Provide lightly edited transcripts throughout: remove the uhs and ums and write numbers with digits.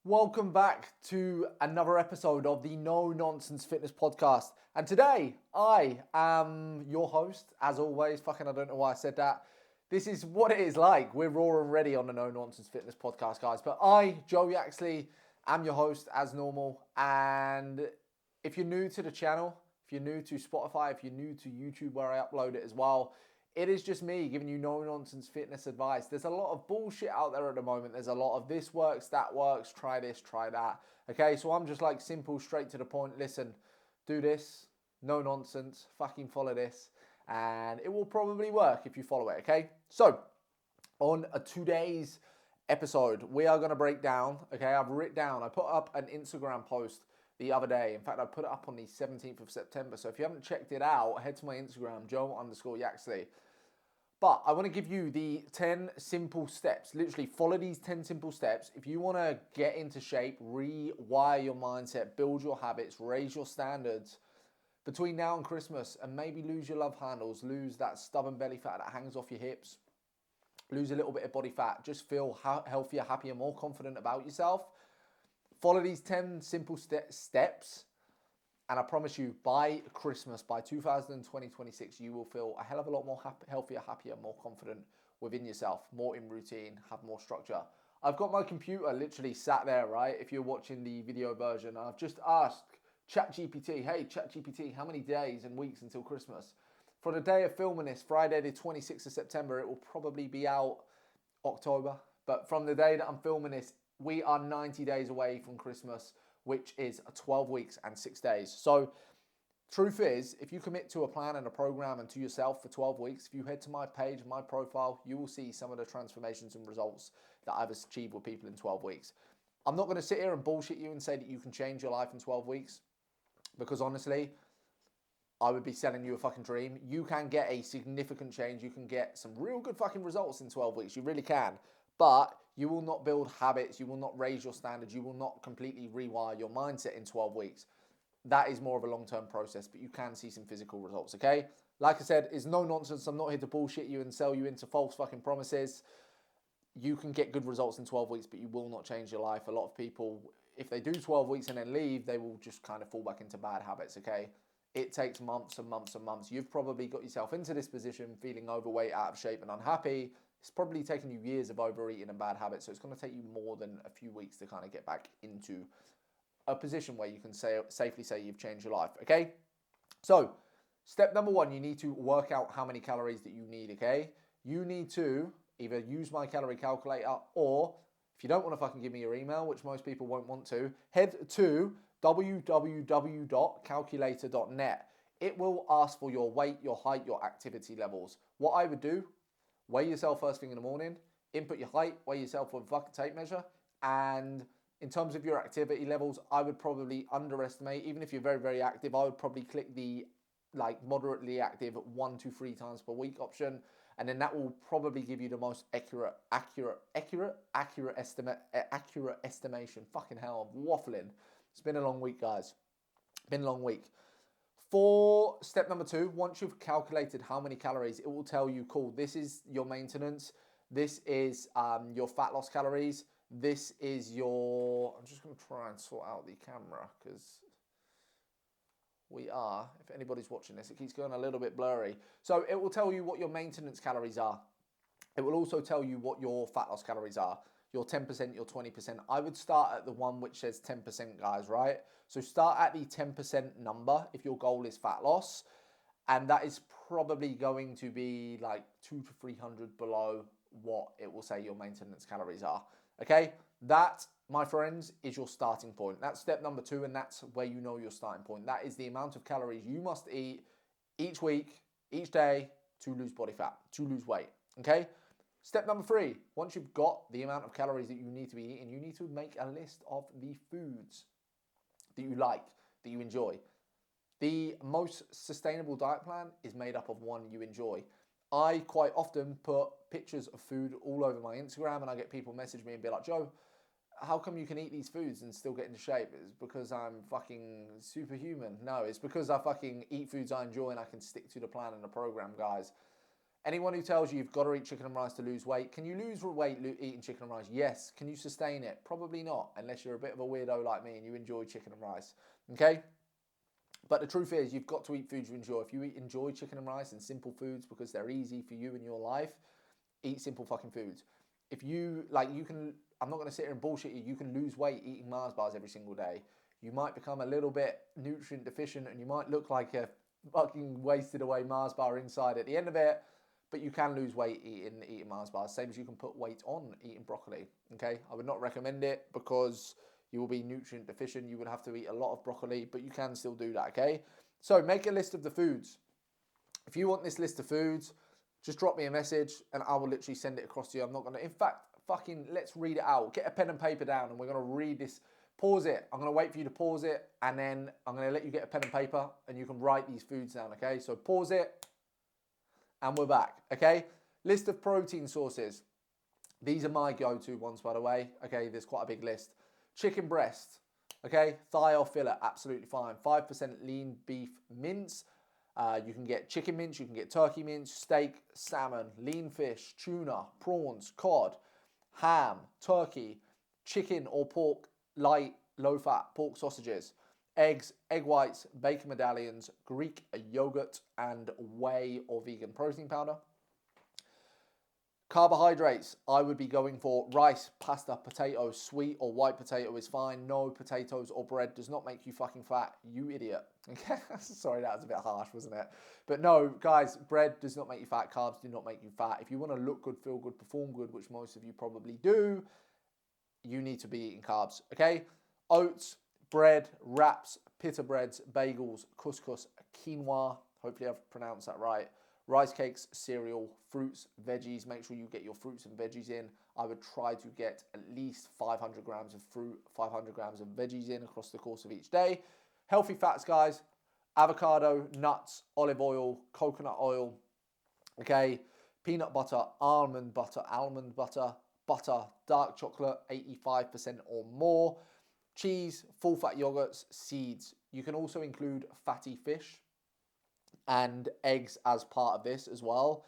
Welcome back to another episode of the No Nonsense Fitness Podcast. And today, I am your host, as always. Fucking, I don't know why I said that. This is what it is like. We're raw and ready on the No Nonsense Fitness Podcast, guys. But I, Joe Yaxley, am your host as normal. And if you're new to the channel, if you're new to Spotify, if you're new to YouTube where I upload it as well, it is just me giving you no-nonsense fitness advice. There's a lot of bullshit out there at the moment. There's a lot of this works, that works, try this, try that. Okay, so I'm just like simple, straight to the point. Listen, do this, no nonsense, fucking follow this, and it will probably work if you follow it, okay? So, on today's episode, we are going to break down, okay, I put up an Instagram post the other day. In fact, I put it up on the 17th of September. So if you haven't checked it out, head to my Instagram, Joe_Yaxley. But I want to give you the 10 simple steps. Literally follow these 10 simple steps. If you want to get into shape, rewire your mindset, build your habits, raise your standards between now and Christmas, and maybe lose your love handles, lose that stubborn belly fat that hangs off your hips, lose a little bit of body fat, just feel healthier, happier, more confident about yourself. Follow these 10 simple steps, and I promise you, by Christmas, by 2026, you will feel a hell of a lot more healthier, happier, more confident within yourself, more in routine, have more structure. I've got my computer literally sat there, right? If you're watching the video version, I've just asked ChatGPT, hey, ChatGPT, how many days and weeks until Christmas? For the day of filming this, Friday the 26th of September, it will probably be out October. But from the day that I'm filming this, we are 90 days away from Christmas, which is 12 weeks and 6 days. So truth is, if you commit to a plan and a program and to yourself for 12 weeks, if you head to my page, my profile, you will see some of the transformations and results that I've achieved with people in 12 weeks. I'm not going to sit here and bullshit you and say that you can change your life in 12 weeks, because honestly, I would be selling you a fucking dream. You can get a significant change. You can get some real good fucking results in 12 weeks. You really can. But you will not build habits. You will not raise your standards. You will not completely rewire your mindset in 12 weeks. That is more of a long-term process, but you can see some physical results, okay? Like I said, it's no nonsense. I'm not here to bullshit you and sell you into false fucking promises. You can get good results in 12 weeks, but you will not change your life. A lot of people, if they do 12 weeks and then leave, they will just kind of fall back into bad habits, okay? It takes months and months and months. You've probably got yourself into this position feeling overweight, out of shape, and unhappy. It's probably taken you years of overeating and bad habits, so it's going to take you more than a few weeks to kind of get back into a position where you can safely say you've changed your life, okay? So, step number one, you need to work out how many calories that you need, okay? You need to either use my calorie calculator, or if you don't want to fucking give me your email, which most people won't want to, head to www.calculator.net. It will ask for your weight, your height, your activity levels. What I would do, weigh yourself first thing in the morning, input your height, weigh yourself with a fucking tape measure, and in terms of your activity levels, I would probably underestimate. Even if you're very, very active, I would probably click the like moderately active 1 to 3 times per week option, and then that will probably give you the most accurate estimation. Fucking hell, I'm waffling. It's been a long week, guys. Been a long week. For step number 2, once you've calculated how many calories, it will tell you, cool, this is your maintenance, this is your fat loss calories, this is your, I'm just going to try and sort out the camera, because if anybody's watching this, it keeps going a little bit blurry. So it will tell you what your maintenance calories are. It will also tell you what your fat loss calories are, your 10%, your 20%. I would start at the one which says 10%, guys, right? So start at the 10% number if your goal is fat loss. And that is probably going to be like 200 to 300 below what it will say your maintenance calories are. Okay? That, my friends, is your starting point. That's step number 2, and that's where you know your starting point. That is the amount of calories you must eat each week, each day, to lose body fat, to lose weight. Okay? Step number 3, once you've got the amount of calories that you need to be eating, you need to make a list of the foods that you like, that you enjoy. The most sustainable diet plan is made up of one you enjoy. I quite often put pictures of food all over my Instagram, and I get people message me and be like, Joe, how come you can eat these foods and still get into shape? It's because I'm fucking superhuman. No, it's because I fucking eat foods I enjoy and I can stick to the plan and the program, guys. Anyone who tells you you've got to eat chicken and rice to lose weight, can you lose weight eating chicken and rice? Yes. Can you sustain it? Probably not, unless you're a bit of a weirdo like me and you enjoy chicken and rice. Okay? But the truth is, you've got to eat foods you enjoy. If you enjoy chicken and rice and simple foods because they're easy for you in your life, eat simple fucking foods. If you, I'm not going to sit here and bullshit you, you can lose weight eating Mars bars every single day. You might become a little bit nutrient deficient and you might look like a fucking wasted away Mars bar inside at the end of it, but you can lose weight eating Mars bars, same as you can put weight on eating broccoli, okay? I would not recommend it because you will be nutrient deficient. You would have to eat a lot of broccoli, but you can still do that, okay? So make a list of the foods. If you want this list of foods, just drop me a message and I will literally send it across to you. I'm not going to, in fact, let's read it out. Get a pen and paper down and we're going to read this. Pause it. I'm going to wait for you to pause it and then I'm going to let you get a pen and paper and you can write these foods down, okay? So pause it and we're back, okay? List of protein sources. These are my go-to ones, by the way. Okay, there's quite a big list. Chicken breast, okay? Thigh or fillet, absolutely fine. 5% lean beef mince. You can get chicken mince, you can get turkey mince, steak, salmon, lean fish, tuna, prawns, cod, ham, turkey, chicken or pork, light, low-fat pork sausages, eggs, egg whites, bacon medallions, Greek yogurt, and whey or vegan protein powder. Carbohydrates, I would be going for rice, pasta, potatoes, sweet or white potato is fine. No, potatoes or bread does not make you fucking fat, you idiot. Okay, sorry, that was a bit harsh, wasn't it? But no, guys, bread does not make you fat. Carbs do not make you fat. If you want to look good, feel good, perform good, which most of you probably do, you need to be eating carbs, okay? Oats, bread, wraps, pita breads, bagels, couscous, quinoa, hopefully I've pronounced that right, rice cakes, cereal, fruits, veggies. Make sure you get your fruits and veggies in. I would try to get at least 500 grams of fruit, 500 grams of veggies in across the course of each day. Healthy fats, guys, avocado, nuts, olive oil, coconut oil, okay, peanut butter, almond butter, butter, dark chocolate, 85% or more, cheese, full fat yogurts, seeds. You can also include fatty fish and eggs as part of this as well.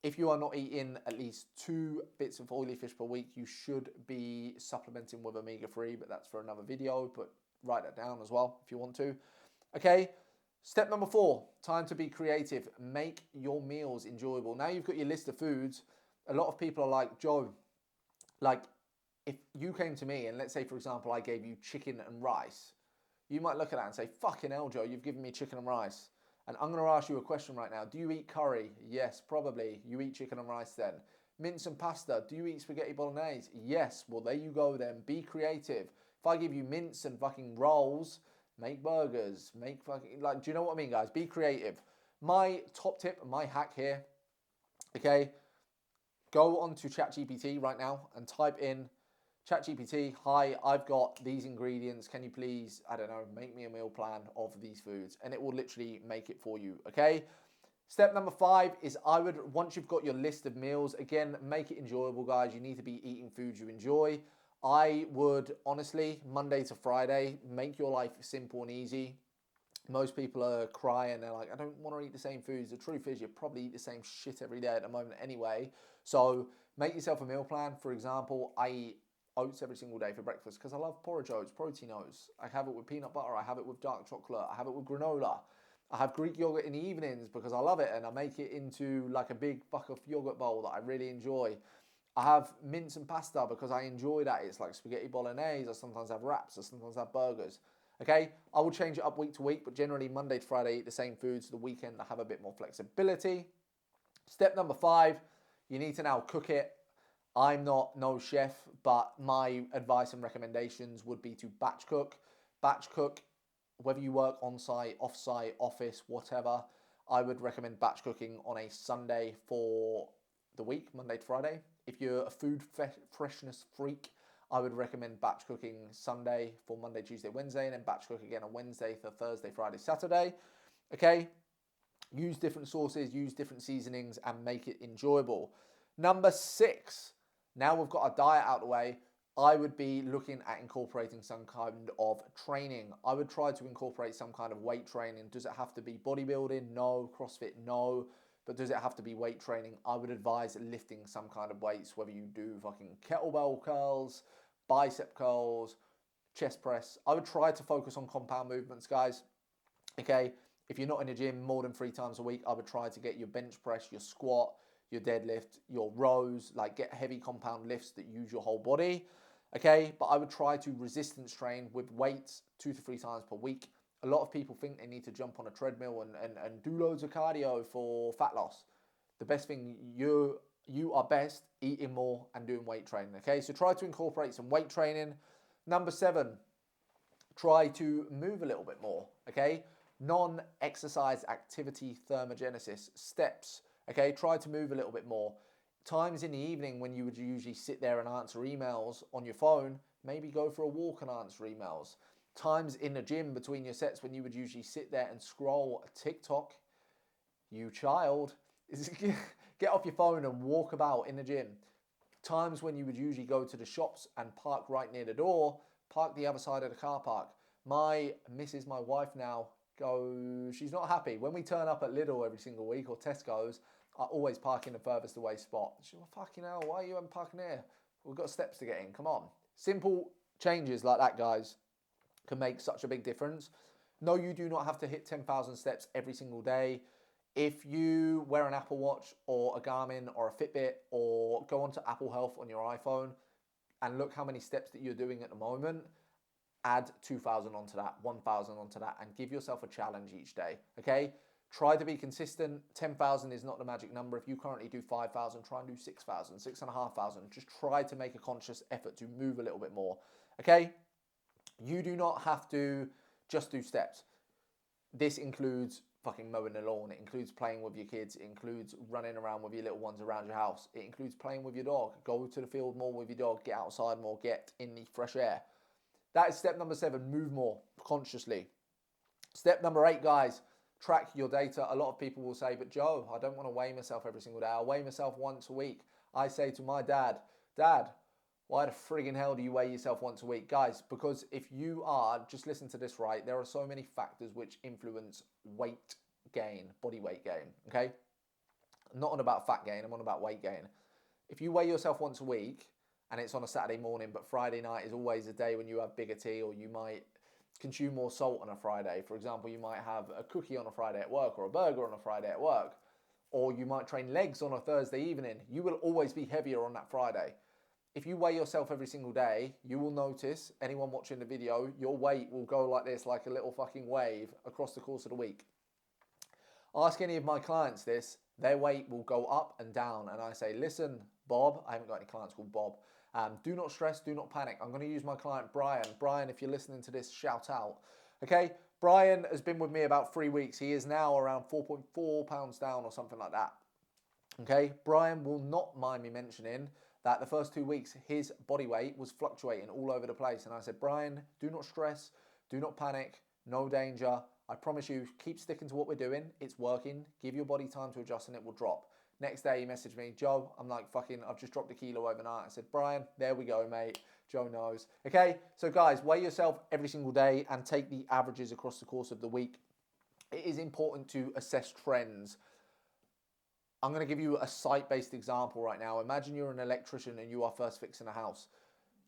If you are not eating at least 2 bits of oily fish per week, you should be supplementing with omega-3, but that's for another video, but write that down as well if you want to. Okay, step number 4, time to be creative. Make your meals enjoyable. Now you've got your list of foods. A lot of people are like, Joe, like if you came to me and let's say, for example, I gave you chicken and rice, you might look at that and say, fucking hell, Joe, you've given me chicken and rice. And I'm going to ask you a question right now. Do you eat curry? Yes, probably. You eat chicken and rice then. Mince and pasta. Do you eat spaghetti bolognese? Yes. Well, there you go then. Be creative. If I give you mince and fucking rolls, make burgers, make fucking, like, do you know what I mean, guys? Be creative. My top tip, my hack here, okay, go onto ChatGPT right now and type in, ChatGPT, hi, I've got these ingredients. Can you please, I don't know, make me a meal plan of these foods? And it will literally make it for you, okay? Step number 5 is once you've got your list of meals, again, make it enjoyable, guys. You need to be eating foods you enjoy. I would, honestly, Monday to Friday, make your life simple and easy. Most people are crying. They're like, I don't want to eat the same foods. The truth is you probably eat the same shit every day at the moment anyway. So make yourself a meal plan. For example, I eat oats every single day for breakfast because I love porridge oats, protein oats. I have it with peanut butter. I have it with dark chocolate. I have it with granola. I have Greek yogurt in the evenings because I love it and I make it into like a big bucket of yogurt bowl that I really enjoy. I have mince and pasta because I enjoy that. It's like spaghetti bolognese. I sometimes have wraps. I sometimes have burgers. Okay, I will change it up week to week, but generally Monday to Friday I eat the same foods. The weekend I have a bit more flexibility. Step number 5, you need to now cook it. I'm not no chef, but my advice and recommendations would be to batch cook. Batch cook, whether you work on site, off site, office, whatever, I would recommend batch cooking on a Sunday for the week, Monday to Friday. If you're a food freshness freak, I would recommend batch cooking Sunday for Monday, Tuesday, Wednesday, and then batch cook again on Wednesday for Thursday, Friday, Saturday. Okay? Use different sauces, use different seasonings, and make it enjoyable. Number 6, now we've got our diet out of the way, I would be looking at incorporating some kind of training. I would try to incorporate some kind of weight training. Does it have to be bodybuilding? No. CrossFit? No. but does it have to be weight training? I would advise lifting some kind of weights, whether you do fucking kettlebell curls, bicep curls, chest press. I would try to focus on compound movements, guys. Okay, if you're not in a gym more than 3 times a week, I would try to get your bench press, your squat, your deadlift, your rows, like get heavy compound lifts that use your whole body. Okay, but I would try to resistance train with weights 2 to 3 times per week. A lot of people think they need to jump on a treadmill and do loads of cardio for fat loss. The best thing, you are best eating more and doing weight training. Okay, so try to incorporate some weight training. Number 7, try to move a little bit more. Okay, non-exercise activity thermogenesis, steps. Okay, try to move a little bit more. Times in the evening when you would usually sit there and answer emails on your phone, maybe go for a walk and answer emails. Times in the gym between your sets when you would usually sit there and scroll TikTok, you child, get off your phone and walk about in the gym. Times when you would usually go to the shops and park right near the door, park the other side of the car park. My missus, my wife now, she's not happy. When we turn up at Lidl every single week or Tesco's, I always park in the furthest away spot. She's like, fucking hell, why are you parking here? We've got steps to get in, come on. Simple changes like that, guys, can make such a big difference. No, you do not have to hit 10,000 steps every single day. If you wear an Apple Watch or a Garmin or a Fitbit or go onto Apple Health on your iPhone and look how many steps that you're doing at the moment, add 2,000 onto that, 1,000 onto that, and give yourself a challenge each day, okay? Try to be consistent. 10,000 is not the magic number. If you currently do 5,000, try and do 6,000, 6,500. Just try to make a conscious effort to move a little bit more, okay? You do not have to just do steps. This includes fucking mowing the lawn. It includes playing with your kids. It includes running around with your little ones around your house. It includes playing with your dog. Go to the field more with your dog. Get outside more. Get in the fresh air. That is step number 7. Move more consciously. Step number 8, guys. Track your data. A lot of people will say, but Joe, I don't want to weigh myself every single day. I weigh myself once a week. I say to my dad, Dad, why the friggin' hell do you weigh yourself once a week? Guys, because if you are, just listen to this right, there are so many factors which influence weight gain, body weight gain, okay? I'm not on about fat gain, I'm on about weight gain. If you weigh yourself once a week and it's on a Saturday morning, but Friday night is always a day when you have bigger tea, or you might consume more salt on a Friday. For example, you might have a cookie on a Friday at work or a burger on a Friday at work, or you might train legs on a Thursday evening. You will always be heavier on that Friday. If you weigh yourself every single day, you will notice, anyone watching the video, your weight will go like this, like a little fucking wave across the course of the week. Ask any of my clients this, their weight will go up and down. And I say, listen, Bob, I haven't got any clients called Bob. Do not stress, do not panic. I'm going to use my client, Brian. Brian, if you're listening to this, shout out. Okay, Brian has been with me about 3 weeks. He is now around 4.4 pounds down or something like that. Okay, Brian will not mind me mentioning that the first 2 weeks, his body weight was fluctuating all over the place. And I said, Brian, do not stress, do not panic, no danger. I promise you, keep sticking to what we're doing. It's working. Give your body time to adjust and it will drop. Next day, he messaged me, Joe, I'm like, fucking, I've just dropped a kilo overnight. I said, Brian, there we go, mate. Joe knows. Okay, so guys, weigh yourself every single day and take the averages across the course of the week. It is important to assess trends. I'm going to give you a site-based example right now. Imagine you're an electrician and you are first fixing a house.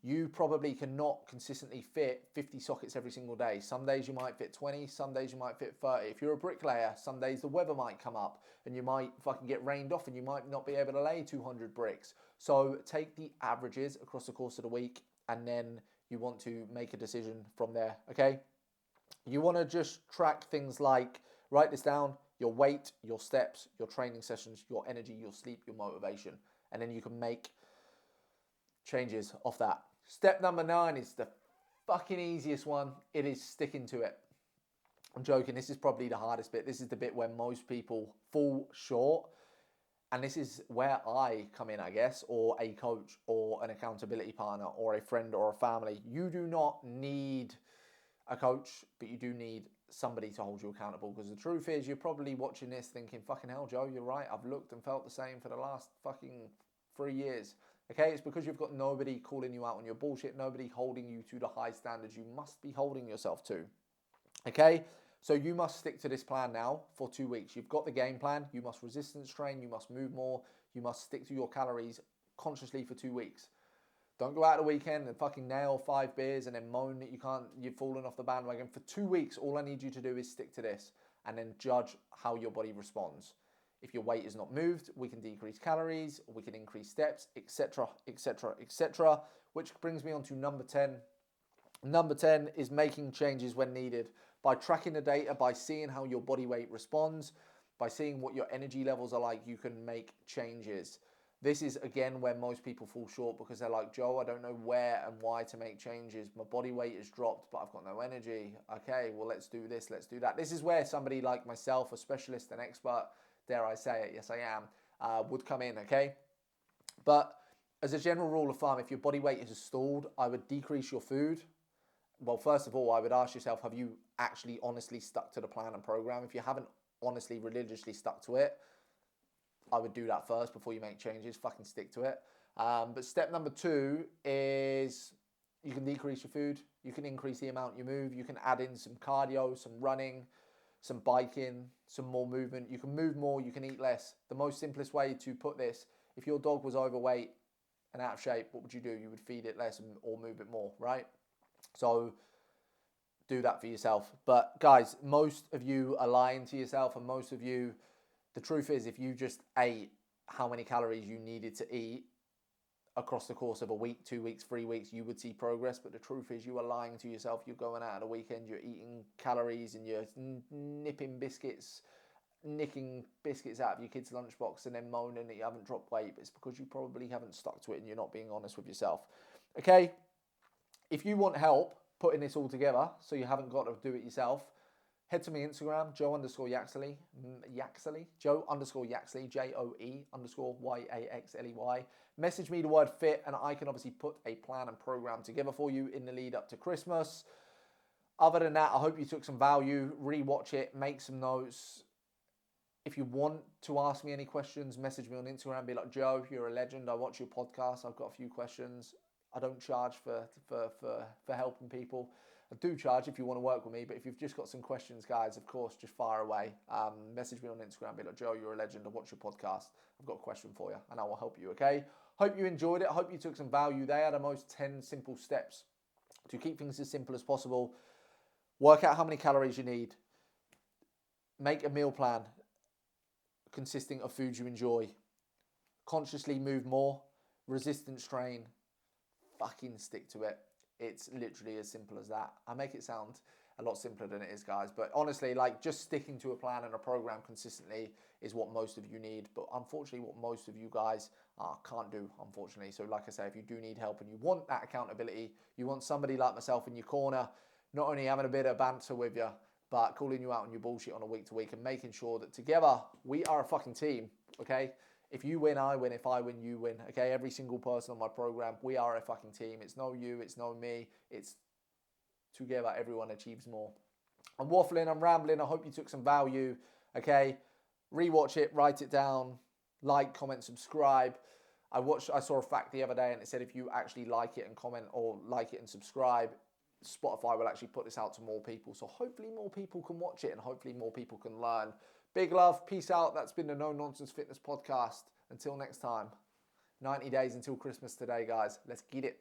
You probably cannot consistently fit 50 sockets every single day. Some days you might fit 20, some days you might fit 30. If you're a bricklayer, some days the weather might come up and you might fucking get rained off and you might not be able to lay 200 bricks. So take the averages across the course of the week and then you want to make a decision from there, okay? You want to just track things like, write this down, your weight, your steps, your training sessions, your energy, your sleep, your motivation. And then you can make changes off that. Step number 9 is the fucking easiest one. It is sticking to it. I'm joking. This is probably the hardest bit. This is the bit where most people fall short. And this is where I come in, I guess, or a coach or an accountability partner or a friend or a family. You do not need a coach, but you do need somebody to hold you accountable, because the truth is you're probably watching this thinking, fucking hell, Joe, you're right. I've looked and felt the same for the last fucking 3 years. Okay, it's because you've got nobody calling you out on your bullshit, nobody holding you to the high standards you must be holding yourself to. Okay, So you must stick to this plan now for 2 weeks. You've got the game plan. You must resistance train. You must move more. You must stick to your calories consciously for 2 weeks. Don't go out the weekend and fucking nail 5 beers and then moan that you've fallen off the bandwagon. For 2 weeks, all I need you to do is stick to this and then judge how your body responds. If your weight is not moved, we can decrease calories, we can increase steps, etc., etc., etc. Which brings me on to number 10. Number 10 is making changes when needed. By tracking the data, by seeing how your body weight responds, by seeing what your energy levels are like, you can make changes. This is, again, where most people fall short because they're like, Joe, I don't know where and why to make changes. My body weight has dropped, but I've got no energy. Okay, well, let's do this, let's do that. This is where somebody like myself, a specialist, an expert, dare I say it, yes I am, would come in, okay? But as a general rule of thumb, if your body weight is stalled, I would decrease your food. Well, first of all, I would ask yourself, have you actually honestly stuck to the plan and program? If you haven't honestly, religiously stuck to it, I would do that first before you make changes. Fucking stick to it. But step number 2 is you can decrease your food. You can increase the amount you move. You can add in some cardio, some running, some biking, some more movement. You can move more, you can eat less. The most simplest way to put this, if your dog was overweight and out of shape, what would you do? You would feed it less or move it more, right? So do that for yourself. But guys, most of you are lying to yourself, and most of you, the truth is, if you just ate how many calories you needed to eat across the course of a week, 2 weeks, 3 weeks, you would see progress. But the truth is, you are lying to yourself. You're going out at the weekend, you're eating calories and you're nicking biscuits out of your kid's lunchbox and then moaning that you haven't dropped weight. But it's because you probably haven't stuck to it and you're not being honest with yourself. Okay? If you want help putting this all together so you haven't got to do it yourself, head to my Instagram, Joe_Yaxley, Joe_Yaxley, JOE_YAXLEY. Message me the word fit and I can obviously put a plan and program together for you in the lead up to Christmas. Other than that, I hope you took some value, rewatch it, make some notes. If you want to ask me any questions, message me on Instagram, be like, Joe, you're a legend. I watch your podcast. I've got a few questions. I don't charge for helping people. I do charge if you want to work with me, but if you've just got some questions, guys, of course, just fire away. Message me on Instagram, be like, Joe, you're a legend. I watch your podcast. I've got a question for you, and I will help you, okay? Hope you enjoyed it. I hope you took some value. They are the most 10 simple steps to keep things as simple as possible. Work out how many calories you need. Make a meal plan consisting of foods you enjoy. Consciously move more. Resistance train. Fucking stick to it. It's literally as simple as that. I make it sound a lot simpler than it is, guys. But honestly, like, just sticking to a plan and a program consistently is what most of you need. But unfortunately, what most of you guys can't do, unfortunately. So like I say, if you do need help and you want that accountability, you want somebody like myself in your corner, not only having a bit of banter with you, but calling you out on your bullshit on a week to week and making sure that together we are a fucking team, okay? If you win, I win. If I win, you win. Okay, every single person on my program, we are a fucking team. It's no you, it's no me. It's together, everyone achieves more. I'm waffling, I'm rambling. I hope you took some value. Okay, rewatch it, write it down, like, comment, subscribe. I saw a fact the other day and it said if you actually like it and comment or like it and subscribe, Spotify will actually put this out to more people. So hopefully more people can watch it and hopefully more people can learn. Big love, peace out. That's been the No Nonsense Fitness Podcast. Until next time, 90 days until Christmas today, guys. Let's get it.